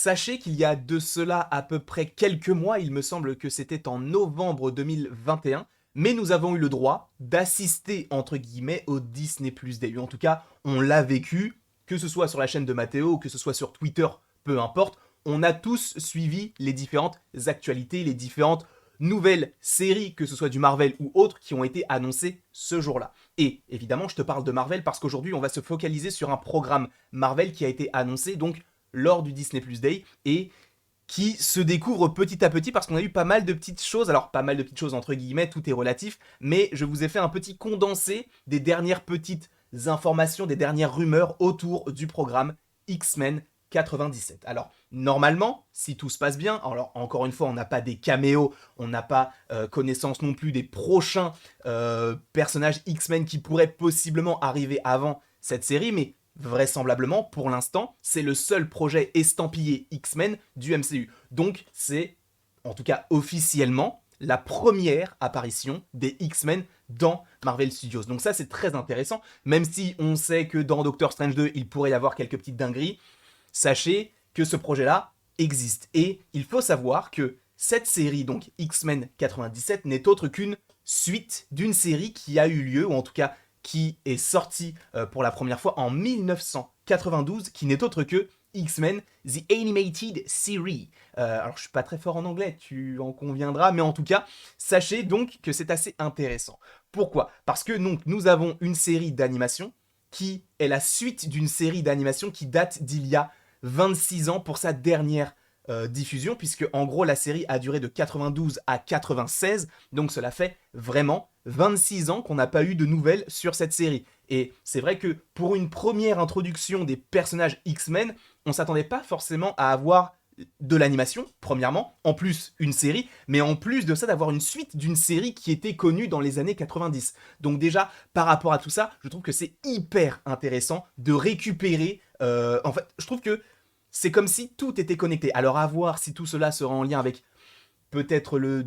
Sachez qu'il y a de cela à peu près quelques mois, il me semble que c'était en novembre 2021, mais nous avons eu le droit d'assister, entre guillemets, au Disney Plus Day. En tout cas, on l'a vécu, que ce soit sur la chaîne de Mathéo, ou que ce soit sur Twitter, peu importe, on a tous suivi les différentes actualités, les différentes nouvelles séries, que ce soit du Marvel ou autres, qui ont été annoncées ce jour-là. Et évidemment, je te parle de Marvel parce qu'aujourd'hui, on va se focaliser sur un programme Marvel qui a été annoncé donc lors du Disney Plus Day et qui se découvre petit à petit parce qu'on a eu pas mal de petites choses. Alors, pas mal de petites choses entre guillemets, tout est relatif, mais je vous ai fait un petit condensé des dernières petites informations, des dernières rumeurs autour du programme X-Men 97. Alors, normalement, si tout se passe bien, alors encore une fois, on n'a pas des caméos, on n'a pas connaissance non plus des prochains personnages X-Men qui pourraient possiblement arriver avant cette série, mais vraisemblablement, pour l'instant, c'est le seul projet estampillé X-Men du MCU. Donc, c'est, en tout cas officiellement, la première apparition des X-Men dans Marvel Studios. Donc ça, c'est très intéressant, même si on sait que dans Doctor Strange 2, il pourrait y avoir quelques petites dingueries. Sachez que ce projet-là existe. Et il faut savoir que cette série, donc X-Men 97, n'est autre qu'une suite d'une série qui a eu lieu, ou en tout cas qui est sortie pour la première fois en 1992, qui n'est autre que X-Men The Animated Series. Alors je suis pas très fort en anglais, tu en conviendras, mais en tout cas, sachez donc que c'est assez intéressant. Pourquoi ? Parce que donc, nous avons une série d'animation qui est la suite d'une série d'animation qui date d'il y a 26 ans pour sa dernière diffusion, puisque en gros la série a duré de 92 à 96, donc cela fait vraiment 26 ans qu'on n'a pas eu de nouvelles sur cette série. Et c'est vrai que pour une première introduction des personnages X-Men, on s'attendait pas forcément à avoir de l'animation, premièrement, en plus une série, mais en plus de ça d'avoir une suite d'une série qui était connue dans les années 90. Donc déjà, par rapport à tout ça, je trouve que c'est hyper intéressant de récupérer... en fait, je trouve que c'est comme si tout était connecté. Alors à voir si tout cela sera en lien avec peut-être le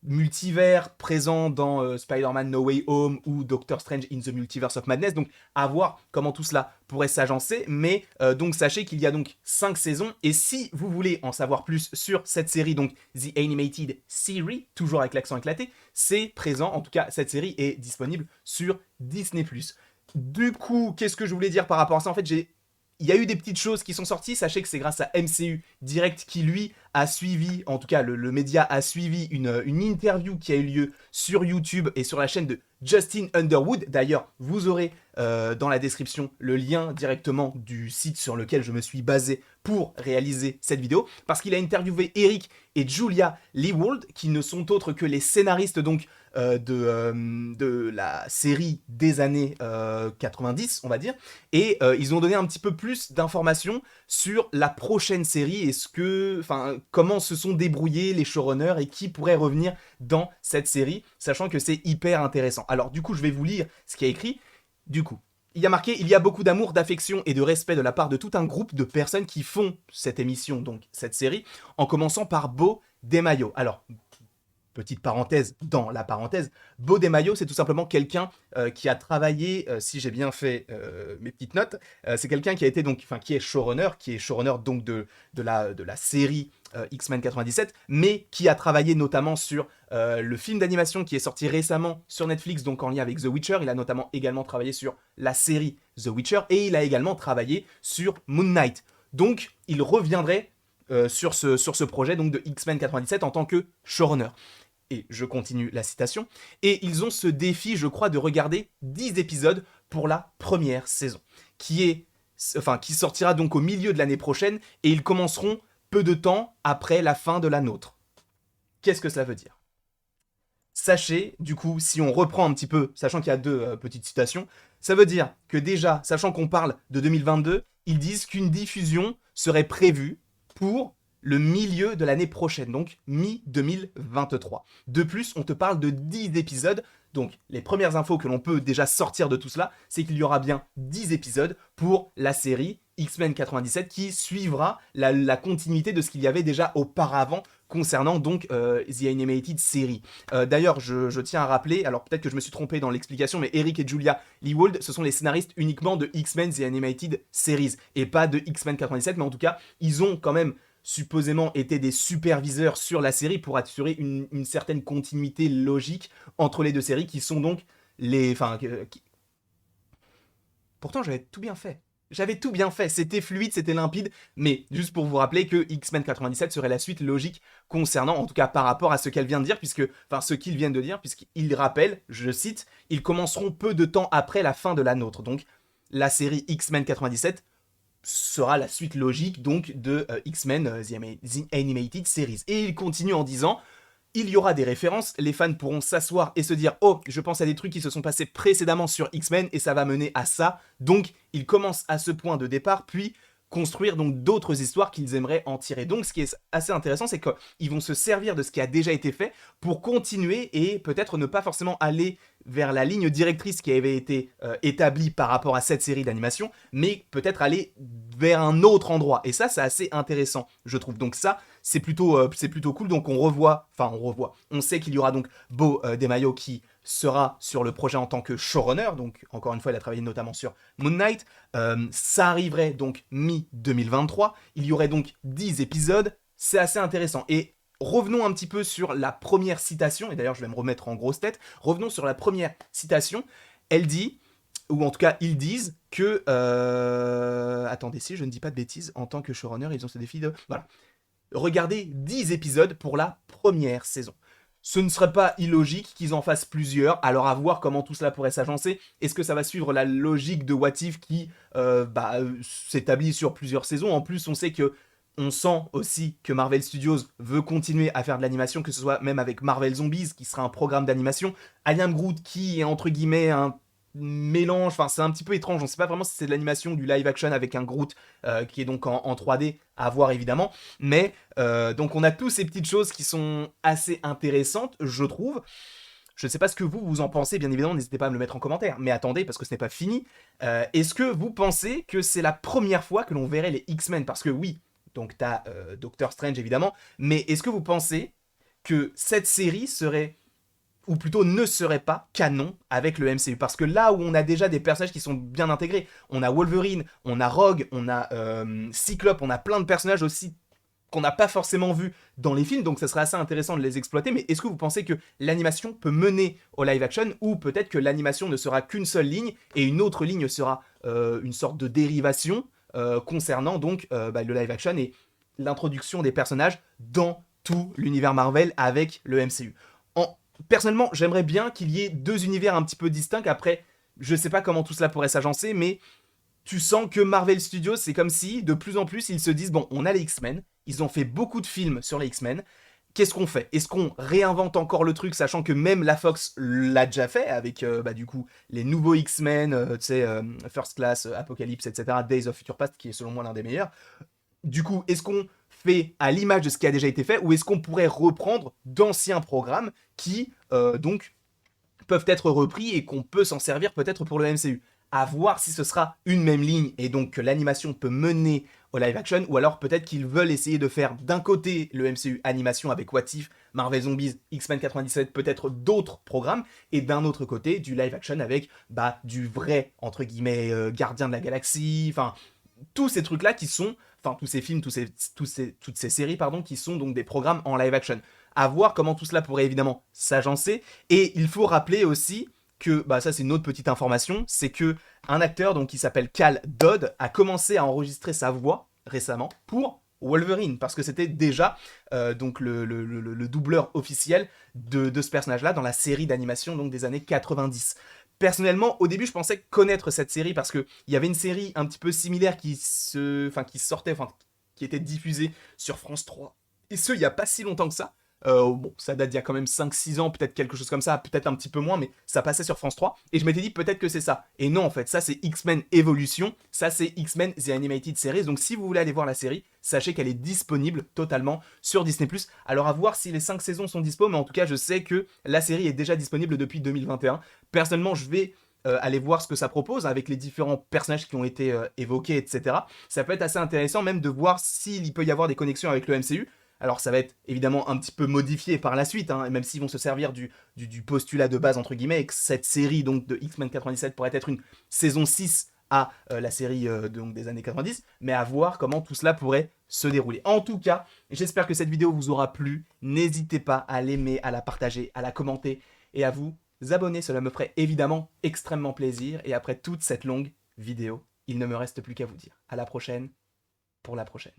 multivers présent dans Spider-Man No Way Home ou Doctor Strange in the Multiverse of Madness. Donc à voir comment tout cela pourrait s'agencer. Mais donc sachez qu'il y a donc 5 saisons. Et si vous voulez en savoir plus sur cette série, donc The Animated Series, toujours avec l'accent éclaté, c'est présent. En tout cas, cette série est disponible sur Disney+. Du coup, qu'est-ce que je voulais dire par rapport à ça ? En fait, il y a eu des petites choses qui sont sorties. Sachez que c'est grâce à MCU Direct qui, lui, a suivi, en tout cas, le média a suivi une interview qui a eu lieu sur YouTube et sur la chaîne de Justin Underwood. D'ailleurs, vous aurez dans la description le lien directement du site sur lequel je me suis basé pour réaliser cette vidéo, parce qu'il a interviewé Eric et Julia Leewald, qui ne sont autres que les scénaristes donc de la série des années 90, on va dire, et ils ont donné un petit peu plus d'informations sur la prochaine série et comment se sont débrouillés les showrunners et qui pourrait revenir dans cette série, sachant que c'est hyper intéressant. Alors du coup, je vais vous lire ce qui est écrit. Du coup, il y a marqué « Il y a beaucoup d'amour, d'affection et de respect de la part de tout un groupe de personnes qui font cette émission, donc cette série, en commençant par Beau Desmayo. » Alors, petite parenthèse dans la parenthèse, Beau Desmayo, c'est tout simplement quelqu'un qui a travaillé, si j'ai bien fait mes petites notes, c'est quelqu'un qui a été donc, qui est showrunner donc de la série X-Men 97, mais qui a travaillé notamment sur le film d'animation qui est sorti récemment sur Netflix, donc en lien avec The Witcher. Il a notamment également travaillé sur la série The Witcher et il a également travaillé sur Moon Knight. Donc, il reviendrait sur ce projet donc de X-Men 97 en tant que showrunner. Et je continue la citation. Et ils ont ce défi, je crois, de regarder 10 épisodes pour la première saison, qui sortira donc au milieu de l'année prochaine, et ils commenceront peu de temps après la fin de la nôtre. Qu'est-ce que cela veut dire ? Sachez, du coup, si on reprend un petit peu, sachant qu'il y a deux petites citations, ça veut dire que déjà, sachant qu'on parle de 2022, ils disent qu'une diffusion serait prévue pour le milieu de l'année prochaine, donc mi-2023. De plus, on te parle de 10 épisodes, donc les premières infos que l'on peut déjà sortir de tout cela, c'est qu'il y aura bien 10 épisodes pour la série X-Men 97 qui suivra la continuité de ce qu'il y avait déjà auparavant concernant donc The Animated Series. D'ailleurs, je tiens à rappeler, alors peut-être que je me suis trompé dans l'explication, mais Eric et Julia Leewald, ce sont les scénaristes uniquement de X-Men The Animated Series, et pas de X-Men 97, mais en tout cas, ils ont quand même supposément étaient des superviseurs sur la série pour assurer une certaine continuité logique entre les deux séries qui sont donc les... Enfin, pourtant j'avais tout bien fait. J'avais tout bien fait, c'était fluide, c'était limpide, mais juste pour vous rappeler que X-Men 97 serait la suite logique concernant, en tout cas par rapport à ce qu'elle vient de dire, ce qu'ils viennent de dire, puisqu'ils rappellent, je cite, ils commenceront peu de temps après la fin de la nôtre. Donc, la série X-Men 97 sera la suite logique donc de X-Men The Animated Series. Et il continue en disant, il y aura des références, les fans pourront s'asseoir et se dire « Oh, je pense à des trucs qui se sont passés précédemment sur X-Men et ça va mener à ça. » Donc, ils commencent à ce point de départ, puis construire donc d'autres histoires qu'ils aimeraient en tirer. Donc, ce qui est assez intéressant, c'est qu'ils vont se servir de ce qui a déjà été fait pour continuer et peut-être ne pas forcément aller vers la ligne directrice qui avait été établie par rapport à cette série d'animation, mais peut-être aller vers un autre endroit. Et ça, c'est assez intéressant, je trouve. Donc ça, c'est plutôt cool. Donc on sait qu'il y aura donc Beau Desmaillots qui sera sur le projet en tant que showrunner. Donc encore une fois, il a travaillé notamment sur Moon Knight. Ça arriverait donc mi-2023. Il y aurait donc 10 épisodes. C'est assez intéressant. Et revenons un petit peu sur la première citation, et d'ailleurs je vais me remettre en grosse tête, revenons sur la première citation, elle dit, ou en tout cas ils disent que, attendez si je ne dis pas de bêtises, en tant que showrunner ils ont ce défi de, voilà, regardez 10 épisodes pour la première saison. Ce ne serait pas illogique qu'ils en fassent plusieurs, alors à voir comment tout cela pourrait s'agencer. Est-ce que ça va suivre la logique de What If qui s'établit sur plusieurs saisons? En plus on sait que on sent aussi que Marvel Studios veut continuer à faire de l'animation, que ce soit même avec Marvel Zombies, qui sera un programme d'animation. I Am Groot, qui est entre guillemets un mélange, enfin c'est un petit peu étrange, on ne sait pas vraiment si c'est de l'animation, du live action avec un Groot qui est donc en 3D, à voir évidemment. Mais donc on a tous ces petites choses qui sont assez intéressantes, je trouve. Je ne sais pas ce que vous en pensez, bien évidemment, n'hésitez pas à me le mettre en commentaire. Mais attendez, parce que ce n'est pas fini. Est-ce que vous pensez que c'est la première fois que l'on verrait les X-Men? Parce que oui, donc t'as Doctor Strange évidemment, mais est-ce que vous pensez que cette série serait, ou plutôt ne serait pas canon avec le MCU? Parce que là où on a déjà des personnages qui sont bien intégrés, on a Wolverine, on a Rogue, on a Cyclope, on a plein de personnages aussi qu'on n'a pas forcément vus dans les films, donc ça serait assez intéressant de les exploiter, mais est-ce que vous pensez que l'animation peut mener au live action, ou peut-être que l'animation ne sera qu'une seule ligne, et une autre ligne sera une sorte de dérivation concernant donc le live action et l'introduction des personnages dans tout l'univers Marvel avec le MCU. Personnellement, j'aimerais bien qu'il y ait deux univers un petit peu distincts. Après, je sais pas comment tout cela pourrait s'agencer, mais tu sens que Marvel Studios, c'est comme si, de plus en plus, ils se disent, bon, on a les X-Men, ils ont fait beaucoup de films sur les X-Men, qu'est-ce qu'on fait? Est-ce qu'on réinvente encore le truc, sachant que même la Fox l'a déjà fait, avec, du coup, les nouveaux X-Men, First Class, Apocalypse, etc., Days of Future Past, qui est selon moi l'un des meilleurs. Du coup, est-ce qu'on fait à l'image de ce qui a déjà été fait, ou est-ce qu'on pourrait reprendre d'anciens programmes qui, donc, peuvent être repris et qu'on peut s'en servir peut-être pour le MCU? À voir si ce sera une même ligne et donc que l'animation peut mener au live action, ou alors peut-être qu'ils veulent essayer de faire d'un côté le MCU animation avec What If, Marvel Zombies, X-Men 97, peut-être d'autres programmes, et d'un autre côté du live action avec du vrai, entre guillemets, Gardien de la Galaxie, enfin, tous ces trucs-là qui sont, enfin, tous ces films, toutes ces séries, pardon, qui sont donc des programmes en live action. À voir comment tout cela pourrait évidemment s'agencer, et il faut rappeler aussi que, ça c'est une autre petite information, c'est que un acteur donc qui s'appelle Cal Dodd a commencé à enregistrer sa voix récemment pour Wolverine, parce que c'était déjà donc le doubleur officiel de ce personnage-là dans la série d'animation donc des années 90. Personnellement, au début, je pensais connaître cette série parce qu'il y avait une série un petit peu similaire qui était diffusée sur France 3. Et ce, il n'y a pas si longtemps que ça. Bon, ça date d'il y a quand même 5-6 ans, peut-être quelque chose comme ça, peut-être un petit peu moins, mais ça passait sur France 3, et je m'étais dit peut-être que c'est ça. Et non, en fait, ça c'est X-Men Evolution, ça c'est X-Men The Animated Series, donc si vous voulez aller voir la série, sachez qu'elle est disponible totalement sur Disney+. Alors à voir si les 5 saisons sont dispo, mais en tout cas je sais que la série est déjà disponible depuis 2021. Personnellement, je vais aller voir ce que ça propose avec les différents personnages qui ont été évoqués, etc. Ça peut être assez intéressant même de voir s'il peut y avoir des connexions avec le MCU. Alors ça va être évidemment un petit peu modifié par la suite, même s'ils vont se servir du postulat de base entre guillemets, et que cette série donc de X-Men 97 pourrait être une saison 6 à la série donc des années 90, mais à voir comment tout cela pourrait se dérouler. En tout cas, j'espère que cette vidéo vous aura plu. N'hésitez pas à l'aimer, à la partager, à la commenter et à vous abonner. Cela me ferait évidemment extrêmement plaisir. Et après toute cette longue vidéo, il ne me reste plus qu'à vous dire à la prochaine pour la prochaine.